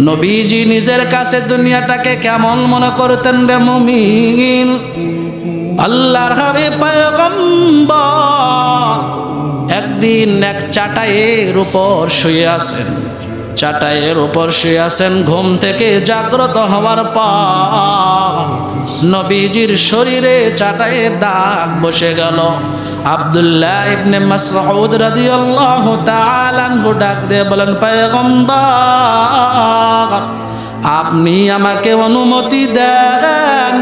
নবীজি নিজের কাছে দুনিয়াটাকে কেমন মনে করতেন রে মুমিন? আল্লাহর হাবিব পয়গম্বর একদিন এক চাটাইয়ের উপর শুয়ে আছেন। চাটাইয়ের উপর শুয়ে আছেন, ঘুম থেকে জাগ্রত হওয়ার পর নবীজির শরীরে চাটাইয়ের দাগ বসে গেল। আব্দুল্লাহ ইবনে মাসউদ রাদিয়াল্লাহু তাআলা আনহু ডাক দিয়ে বলেন, পয়গম্বর আপনি আমাকে অনুমতি দেন,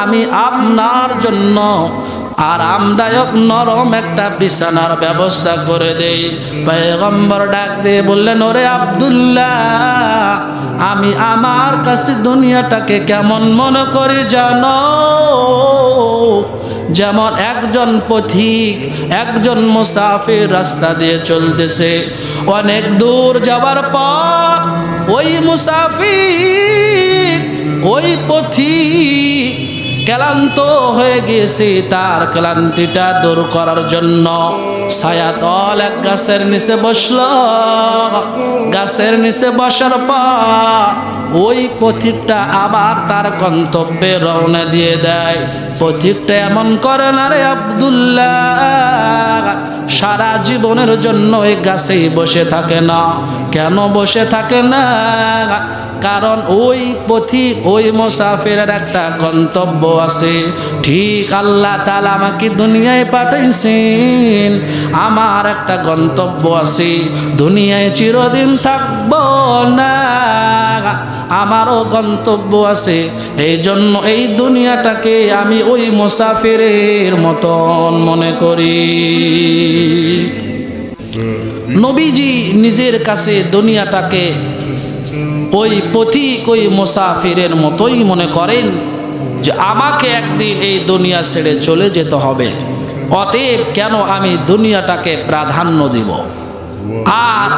আমি আপনার জন্য আরামদায়ক নরম একটা বিছানার ব্যবস্থা করে দেই। পয়গম্বর ডাক দিয়ে বললেন, ওরে আব্দুল্লাহ, আমি আমার কাছে দুনিয়াটাকে কেমন মনে করি জানো? যেমন একজন পথিক, একজন মুসাফির রাস্তা দিয়ে চলতেছে, অনেক দূর যাওয়ার পর ওই মুসাফির, ওই পথিক ক্লান্ত হয়ে গিয়েছে। তার ক্লান্তিটা দূর করার জন্য ছায়াতল এক গাছের নিচে বসল। গাছের নিচে বসার পর ওই পথিকটা আবার তার গন্তব্যে রওনা দিয়ে দেয়। পথিকটা এমন করে না রে আব্দুল্লাহ, সারা জীবনের জন্য ওই গাছেই বসে থাকে না। কেন বসে থাকে না? কারণ ওই পথিক, ওই মুসাফিরের একটা গন্তব্য আছে। ঠিক আল্লাহ তাআলা আমাকে দুনিয়ায় পাঠাইছেন, আমার একটা গন্তব্য আছে। দুনিয়ায় চিরদিন থাকবো না, আমারও গন্তব্য আছে। এই জন্য এই দুনিয়াটাকে আমি ওই মুসাফিরের মতন মনে করি। নবীজি নিজের কাছে দুনিয়াটাকে ওই পথিক, ওই মুসাফিরের মতোই মনে করেন যে আমাকে একদিন এই দুনিয়া ছেড়ে চলে যেতে হবে। অতএব কেন আমি দুনিয়াটাকে প্রাধান্য দিব? আর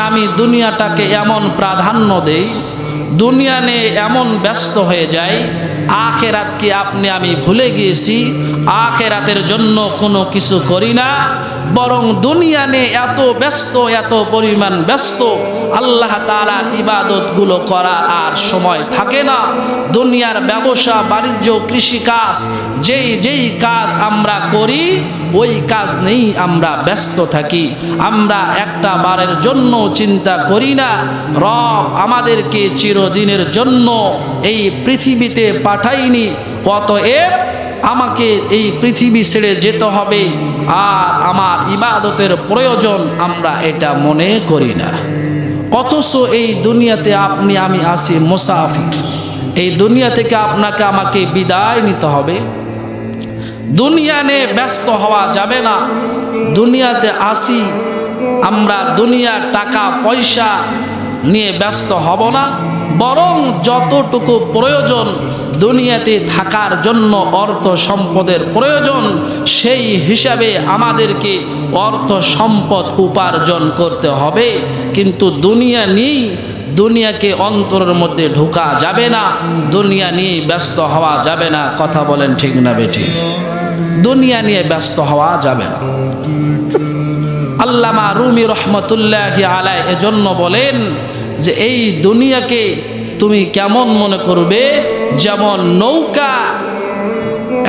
আমি দুনিয়াটাকে এমন প্রাধান্য দেই, দুনিয়া নিয়ে এমন ব্যস্ত হয়ে যাই, আখেরাতকে আমি ভুলে গিয়েছি। আখেরাতের জন্য কোনো কিছু করি না, বরং দুনিয়া নিয়ে এত ব্যস্ত, এত পরিমাণ ব্যস্ত, আল্লাহ তাআলার ইবাদতগুলো করা আর সময় থাকে না। দুনিয়ার ব্যবসা বাণিজ্য, কৃষিকাজ, যেই কাজ আমরা করি ওই কাজ নেই আমরা ব্যস্ত থাকি। আমরা একটা বারের জন্য চিন্তা করি না রব আমাদেরকে চিরদিনের জন্য এই পৃথিবীতে পাঠাইনি, অতএব আমাকে এই পৃথিবী ছেড়ে যেতে হবে আর আমার ইবাদতের প্রয়োজন, আমরা এটা মনে করি না। অথচ এই দুনিয়াতে আমি আছি মুসাফির। এই দুনিয়া থেকে আমাকে বিদায় নিতে হবে। দুনিয়া নিয়ে ব্যস্ত হওয়া যাবে না। দুনিয়াতে আসি আমরা, দুনিয়ার টাকা পয়সা নিয়ে ব্যস্ত হব না, বরং যতটুকু প্রয়োজন দুনিয়াতে থাকার জন্য অর্থ সম্পদের প্রয়োজন, সেই হিসাবে আমাদেরকে অর্থ সম্পদ উপার্জন করতে হবে। কিন্তু দুনিয়া নিয়ে, দুনিয়াকে অন্তরের মধ্যে ঢোকা যাবে না, দুনিয়া নিয়ে ব্যস্ত হওয়া যাবে না। কথা বলেন ঠিক না বেঠিক? দুনিয়া নিয়ে ব্যস্ত হওয়া যাবে না। আল্লামা রুমি রহমতুল্লাহি আলাইহি এজন্য বলেন যে এই দুনিয়াকে তুমি কেমন মনে করবে? যেমন নৌকা,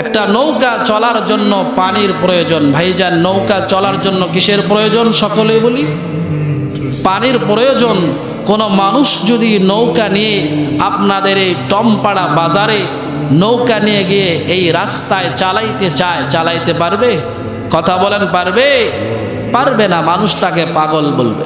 একটা নৌকা চলার জন্য পানির প্রয়োজন। ভাইজান, নৌকা চলার জন্য কিসের প্রয়োজন? সকলে বলি, পানির প্রয়োজন। কোনো মানুষ যদি নৌকা নিয়ে আপনাদের এই টমপাড়া বাজারে নৌকা নিয়ে গিয়ে এই রাস্তায় চালাইতে চায়, চালাইতে পারবে? কথা বলেন, পারবে? পারবে না। মানুষ তাকে পাগল বলবে।